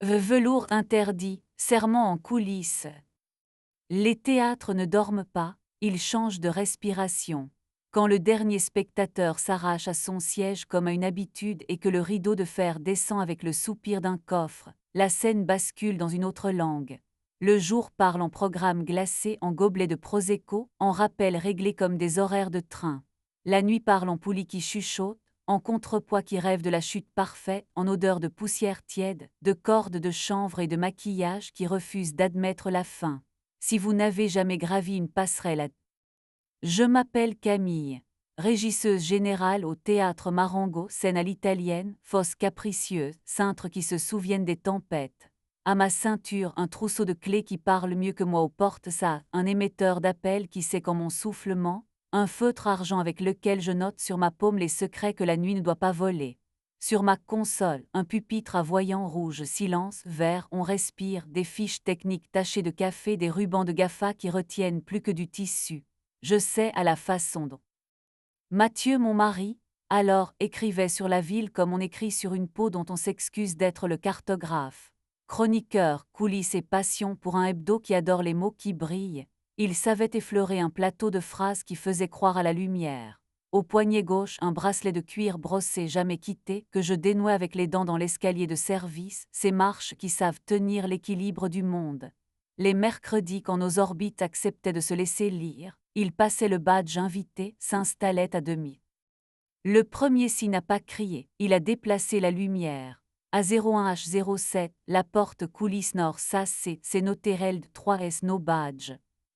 Velours interdit, serment en coulisses. Les théâtres ne dorment pas, ils changent de respiration. Quand le dernier spectateur s'arrache à son siège comme à une habitude et que le rideau de fer descend avec le soupir d'un coffre, la scène bascule dans une autre langue. Le jour parle en programme glacé, en gobelet de prosecco, en rappel réglé comme des horaires de train. La nuit parle en poulie qui chuchote, en contrepoids qui rêve de la chute parfaite, en odeur de poussière tiède, de cordes de chanvre et de maquillage qui refusent d'admettre la fin. Si vous n'avez jamais gravi une passerelle Je m'appelle Camille, régisseuse générale au théâtre Marengo, scène à l'italienne, fosse capricieuse, cintres qui se souviennent des tempêtes. À ma ceinture, un trousseau de clés qui parle mieux que moi aux portes, ça, un émetteur d'appel qui sait quand mon soufflement, un feutre argent avec lequel je note sur ma paume les secrets que la nuit ne doit pas voler. Sur ma console, un pupitre à voyant rouge, silence, vert, on respire, des fiches techniques tachées de café, des rubans de GAFA qui retiennent plus que du tissu. Je sais à la façon dont Mathieu, mon mari, alors écrivait sur la ville comme on écrit sur une peau dont on s'excuse d'être le cartographe. Chroniqueur, coulisses et passion pour un hebdo qui adore les mots qui brillent, il savait effleurer un plateau de phrases qui faisait croire à la lumière. Au poignet gauche, un bracelet de cuir brossé jamais quitté, que je dénouais avec les dents dans l'escalier de service, ces marches qui savent tenir l'équilibre du monde. Les mercredis, quand nos orbites acceptaient de se laisser lire, il passait le badge invité, s'installait à demi. Le premier s'y n'a pas crié, il a déplacé la lumière. À 01H07, la porte coulisse nord, ça c'est noté RELD 3S no badge.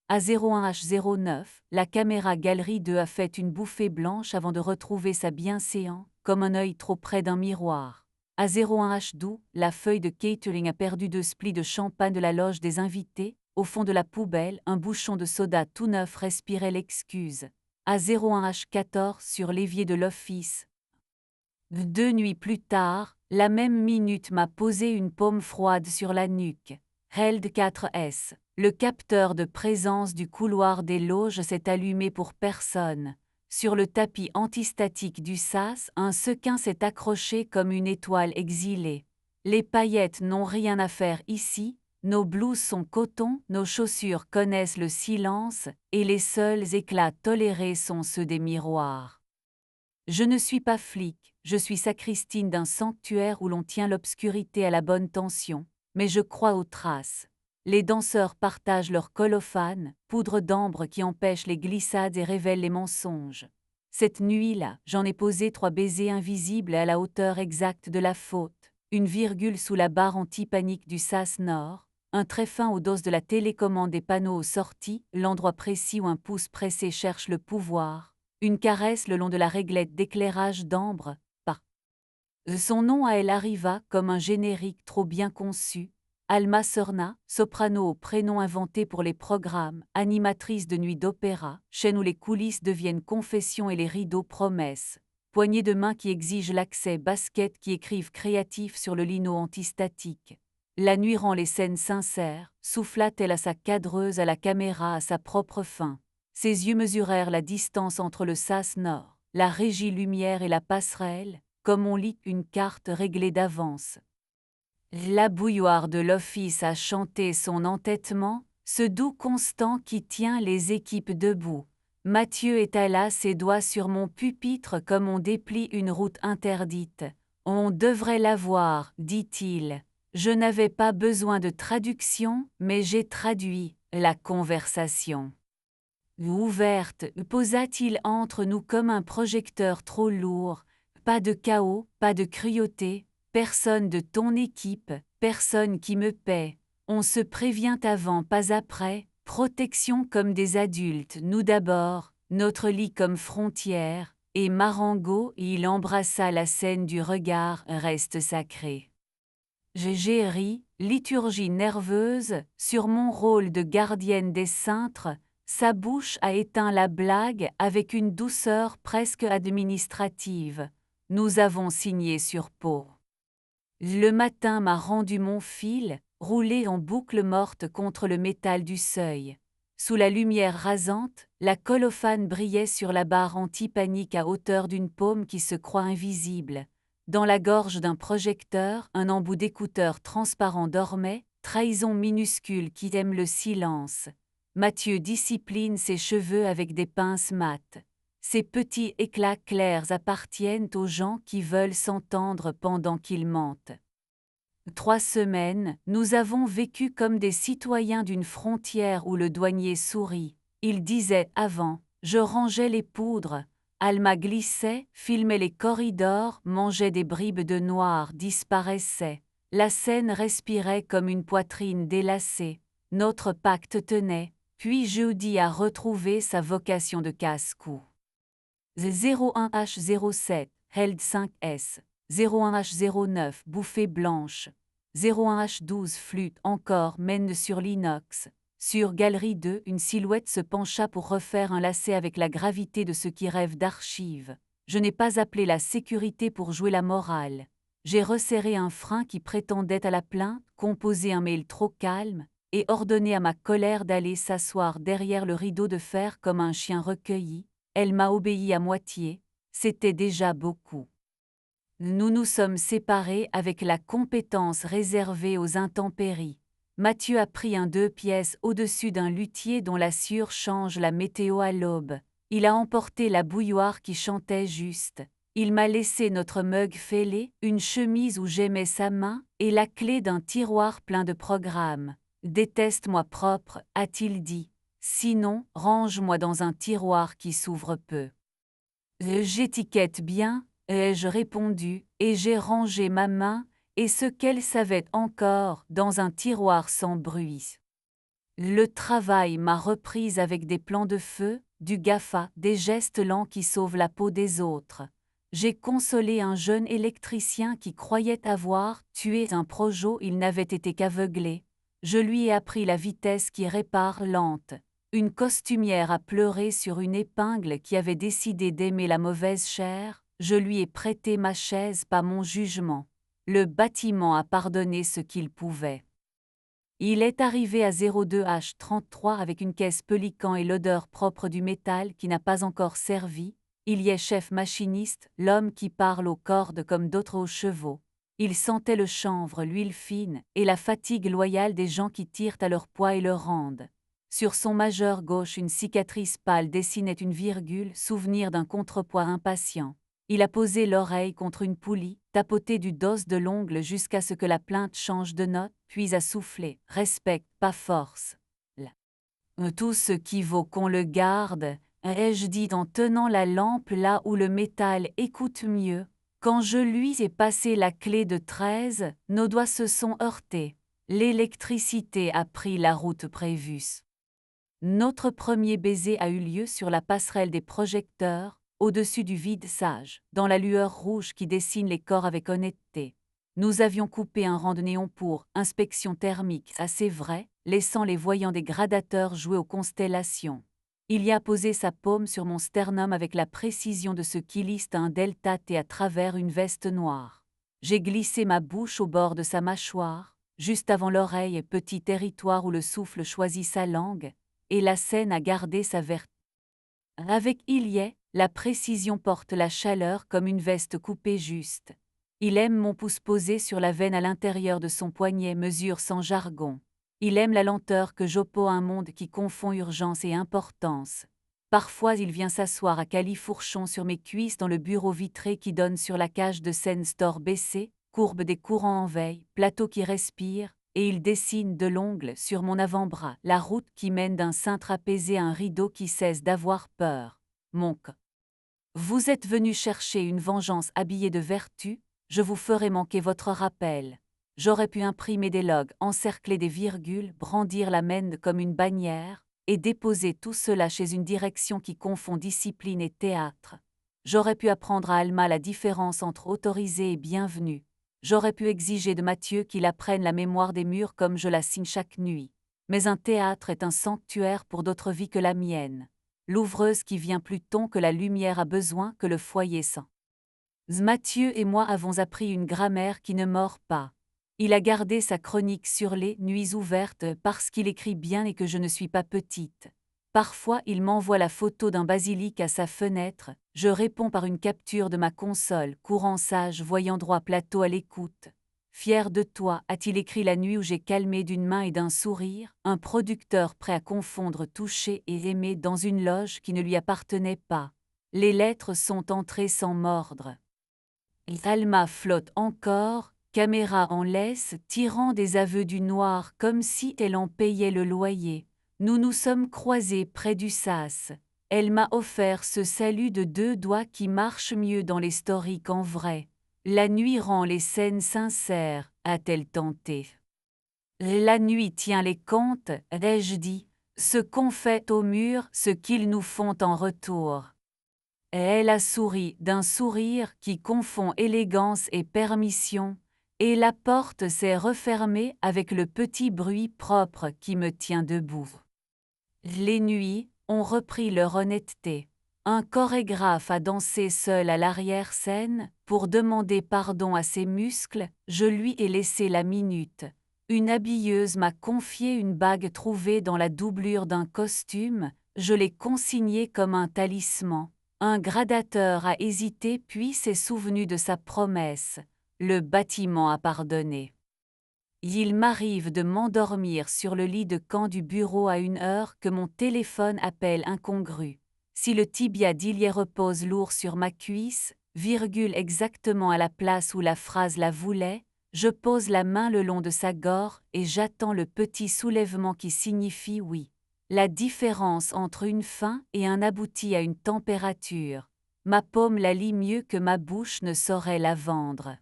À 01H09, la caméra galerie 2 a fait une bouffée blanche avant de retrouver sa bienséant, comme un œil trop près d'un miroir. À 01H12, la feuille de catering a perdu 2 splis de champagne de la loge des invités. Au fond de la poubelle, un bouchon de soda tout neuf respirait l'excuse. À 01H14 sur l'évier de l'office. 2 nuits plus tard, la même minute m'a posé une paume froide sur la nuque. RELD 4S. Le capteur de présence du couloir des loges s'est allumé pour personne. Sur le tapis antistatique du sas, un sequin s'est accroché comme une étoile exilée. Les paillettes n'ont rien à faire ici, nos blouses sont coton, nos chaussures connaissent le silence, et les seuls éclats tolérés sont ceux des miroirs. Je ne suis pas flic, je suis sacristine d'un sanctuaire où l'on tient l'obscurité à la bonne tension, mais je crois aux traces. Les danseurs partagent leur colophane, poudre d'ambre qui empêche les glissades et révèle les mensonges. Cette nuit-là, j'en ai posé 3 baisers invisibles à la hauteur exacte de la faute, une virgule sous la barre anti-panique du sas nord, un trait fin au dos de la télécommande des panneaux aux sorties, l'endroit précis où un pouce pressé cherche le pouvoir, une caresse le long de la réglette d'éclairage d'ambre, par son nom à elle arriva comme un générique trop bien conçu. Alma Sorna, soprano au prénom inventé pour les programmes, animatrice de nuit d'opéra, chaîne où les coulisses deviennent confessions et les rideaux promesses, poignée de main qui exige l'accès, basket qui écrivent créatif sur le lino antistatique. La nuit rend les scènes sincères, souffla-t-elle à sa cadreuse, à la caméra, à sa propre fin. Ses yeux mesurèrent la distance entre le sas nord, la régie lumière et la passerelle, comme on lit une carte réglée d'avance. La bouilloire de l'office a chanté son entêtement, ce doux constant qui tient les équipes debout. Mathieu étala ses doigts sur mon pupitre comme on déplie une route interdite. On devrait la voir, dit-il. Je n'avais pas besoin de traduction, mais j'ai traduit la conversation. Ouverte, posa-t-il entre nous comme un projecteur trop lourd. Pas de chaos, pas de cruauté, personne de ton équipe, personne qui me paie. On se prévient avant, pas après, protection comme des adultes, nous d'abord, notre lit comme frontière, et Marengo, il embrassa la scène du regard, reste sacré. J'ai ri, liturgie nerveuse, sur mon rôle de gardienne des cintres. Sa bouche a éteint la blague avec une douceur presque administrative. Nous avons signé sur peau. Le matin m'a rendu mon fil, roulé en boucle morte contre le métal du seuil. Sous la lumière rasante, la colophane brillait sur la barre anti-panique à hauteur d'une paume qui se croit invisible. Dans la gorge d'un projecteur, un embout d'écouteur transparent dormait, trahison minuscule qui aime le silence. Mathieu discipline ses cheveux avec des pinces mates. Ces petits éclats clairs appartiennent aux gens qui veulent s'entendre pendant qu'ils mentent. 3 semaines, nous avons vécu comme des citoyens d'une frontière où le douanier sourit. Il disait avant, je rangeais les poudres. Alma glissait, filmait les corridors, mangeait des bribes de noir, disparaissait. La scène respirait comme une poitrine délacée. Notre pacte tenait, puis Jeudi a retrouvé sa vocation de casse-cou. 01H07, Held 5S, 01H09, Bouffée blanche, 01H12, Flûte encore mène sur l'inox. Sur Galerie 2, une silhouette se pencha pour refaire un lacet avec la gravité de ceux qui rêvent d'archives. Je n'ai pas appelé la sécurité pour jouer la morale. J'ai resserré un frein qui prétendait à la plainte, composé un mail trop calme, et ordonné à ma colère d'aller s'asseoir derrière le rideau de fer comme un chien recueilli. Elle m'a obéi à moitié, c'était déjà beaucoup. Nous nous sommes séparés avec la compétence réservée aux intempéries. Mathieu a pris un 2 pièces au-dessus d'un luthier dont la sciure change la météo à l'aube. Il a emporté la bouilloire qui chantait juste. Il m'a laissé notre mug fêlé, une chemise où j'aimais sa main, et la clé d'un tiroir plein de programmes. Déteste-moi propre, a-t-il dit. Sinon, range-moi dans un tiroir qui s'ouvre peu. J'étiquette bien, ai-je répondu, et j'ai rangé ma main, et ce qu'elle savait encore, dans un tiroir sans bruit. Le travail m'a reprise avec des plans de feu, du GAFA, des gestes lents qui sauvent la peau des autres. J'ai consolé un jeune électricien qui croyait avoir tué un projo, il n'avait été qu'aveuglé. Je lui ai appris la vitesse qui répare lente. Une costumière a pleuré sur une épingle qui avait décidé d'aimer la mauvaise chair, je lui ai prêté ma chaise, pas mon jugement. Le bâtiment a pardonné ce qu'il pouvait. Il est arrivé à 02H33 avec une caisse Pelican et l'odeur propre du métal qui n'a pas encore servi. Il y est chef machiniste, l'homme qui parle aux cordes comme d'autres aux chevaux. Il sentait le chanvre, l'huile fine, et la fatigue loyale des gens qui tirent à leur poids et le rendent. Sur son majeur gauche, une cicatrice pâle dessinait une virgule, souvenir d'un contrepoids impatient. Il a posé l'oreille contre une poulie, tapoté du dos de l'ongle jusqu'à ce que la plainte change de note, puis a soufflé « Respecte, pas force ». Tout ce qui vaut qu'on le garde, ai-je dit en tenant la lampe là où le métal écoute mieux. Quand je lui ai passé la clé de 13, nos doigts se sont heurtés. L'électricité a pris la route prévue. Notre premier baiser a eu lieu sur la passerelle des projecteurs, au-dessus du vide sage, dans la lueur rouge qui dessine les corps avec honnêteté. Nous avions coupé un rang de néon pour inspection thermique, assez vrai, laissant les voyants des gradateurs jouer aux constellations. Il y a posé sa paume sur mon sternum avec la précision de ce qui liste un delta T à travers une veste noire. J'ai glissé ma bouche au bord de sa mâchoire, juste avant l'oreille, petit territoire où le souffle choisit sa langue, et la scène a gardé sa vertu. Avec Ilyet, la précision porte la chaleur comme une veste coupée juste. Il aime mon pouce posé sur la veine à l'intérieur de son poignet, mesure sans jargon. Il aime la lenteur que j'oppose à un monde qui confond urgence et importance. Parfois il vient s'asseoir à califourchon sur mes cuisses dans le bureau vitré qui donne sur la cage de scène store baissée, courbe des courants en veille, plateau qui respire, et il dessine de l'ongle sur mon avant-bras la route qui mène d'un cintre apaisé à un rideau qui cesse d'avoir peur. Monk. Vous êtes venu chercher une vengeance habillée de vertu, je vous ferai manquer votre rappel. J'aurais pu imprimer des logs, encercler des virgules, brandir la mène comme une bannière, et déposer tout cela chez une direction qui confond discipline et théâtre. J'aurais pu apprendre à Alma la différence entre autorisé et bienvenu. J'aurais pu exiger de Mathieu qu'il apprenne la mémoire des murs comme je la signe chaque nuit. Mais un théâtre est un sanctuaire pour d'autres vies que la mienne. L'ouvreuse qui vient plus tôt que la lumière a besoin que le foyer sent. Mathieu et moi avons appris une grammaire qui ne mord pas. Il a gardé sa chronique sur les nuits ouvertes parce qu'il écrit bien et que je ne suis pas petite. Parfois il m'envoie la photo d'un basilic à sa fenêtre, je réponds par une capture de ma console, courant sage, voyant droit, plateau à l'écoute. Fier de toi, a-t-il écrit la nuit où j'ai calmé d'une main et d'un sourire, un producteur prêt à confondre toucher et aimer dans une loge qui ne lui appartenait pas. Les lettres sont entrées sans mordre. Alma flotte encore, caméra en laisse, tirant des aveux du noir comme si elle en payait le loyer. Nous nous sommes croisés près du sas. Elle m'a offert ce salut de 2 doigts qui marche mieux dans les stories qu'en vrai. La nuit rend les scènes sincères, a-t-elle tenté. La nuit tient les comptes, ai-je dit, ce qu'on fait au mur, ce qu'ils nous font en retour. Et elle a souri d'un sourire qui confond élégance et permission, et la porte s'est refermée avec le petit bruit propre qui me tient debout. Les nuits ont repris leur honnêteté. Un chorégraphe a dansé seul à l'arrière-scène, pour demander pardon à ses muscles, je lui ai laissé la minute. Une habilleuse m'a confié une bague trouvée dans la doublure d'un costume, je l'ai consignée comme un talisman. Un gradateur a hésité puis s'est souvenu de sa promesse. Le bâtiment a pardonné. Il m'arrive de m'endormir sur le lit de camp du bureau à une heure que mon téléphone appelle incongrue. Si le tibia d'Ilier repose lourd sur ma cuisse, virgule exactement à la place où la phrase la voulait, je pose la main le long de sa gorge et j'attends le petit soulèvement qui signifie oui. La différence entre une fin et un aboutit à une température. Ma paume la lit mieux que ma bouche ne saurait la vendre.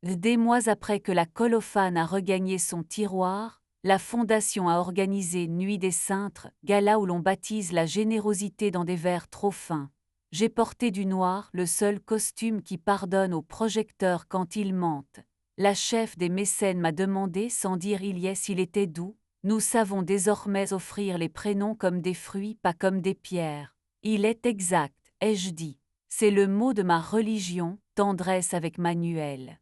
Des mois après que la colophane a regagné son tiroir, la Fondation a organisé Nuit des Cintres, gala où l'on baptise la générosité dans des verres trop fins. J'ai porté du noir, le seul costume qui pardonne aux projecteurs quand ils mentent. La chef des mécènes m'a demandé sans dire s'il était doux. Nous savons désormais offrir les prénoms comme des fruits, pas comme des pierres. Il est exact, ai-je dit. C'est le mot de ma religion, tendresse avec Manuel.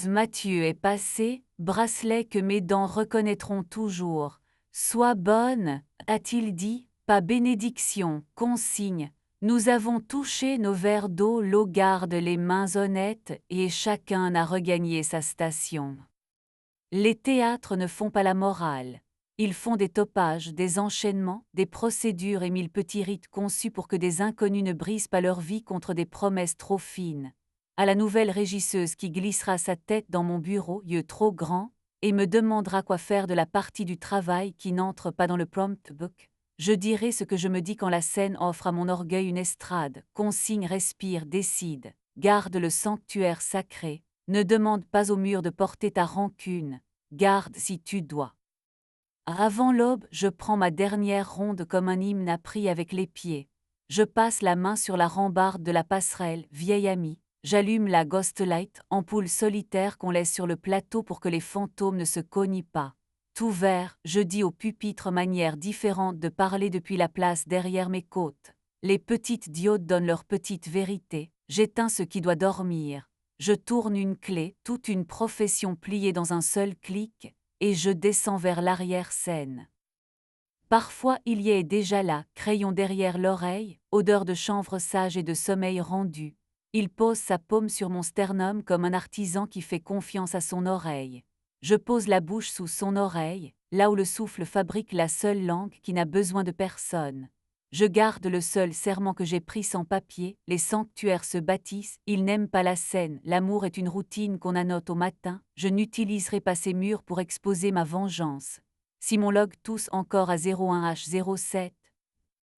Matthieu est passé, bracelet que mes dents reconnaîtront toujours. Sois bonne, a-t-il dit, pas bénédiction, consigne. Nous avons touché nos verres d'eau, l'eau garde les mains honnêtes et chacun a regagné sa station. Les théâtres ne font pas la morale. Ils font des topages, des enchaînements, des procédures et 1000 petits rites conçus pour que des inconnus ne brisent pas leur vie contre des promesses trop fines. À la nouvelle régisseuse qui glissera sa tête dans mon bureau, yeux trop grands, et me demandera quoi faire de la partie du travail qui n'entre pas dans le prompt book, je dirai ce que je me dis quand la scène offre à mon orgueil une estrade, consigne, respire, décide, garde le sanctuaire sacré, ne demande pas au mur de porter ta rancune, garde si tu dois. Avant l'aube, je prends ma dernière ronde comme un hymne appris avec les pieds. Je passe la main sur la rambarde de la passerelle, vieille amie. J'allume la ghost light, ampoule solitaire qu'on laisse sur le plateau pour que les fantômes ne se cognent pas. Tout vert, je dis au pupitre manière différente de parler depuis la place derrière mes côtes. Les petites diodes donnent leur petite vérité. J'éteins ce qui doit dormir. Je tourne une clé, toute une profession pliée dans un seul clic, et je descends vers l'arrière-scène. Parfois il y est déjà là, crayon derrière l'oreille, odeur de chanvre sage et de sommeil rendu. Il pose sa paume sur mon sternum comme un artisan qui fait confiance à son oreille. Je pose la bouche sous son oreille, là où le souffle fabrique la seule langue qui n'a besoin de personne. Je garde le seul serment que j'ai pris sans papier, les sanctuaires se bâtissent, ils n'aiment pas la scène, l'amour est une routine qu'on annote au matin, je n'utiliserai pas ces murs pour exposer ma vengeance. Si mon log tousse encore à 01H07,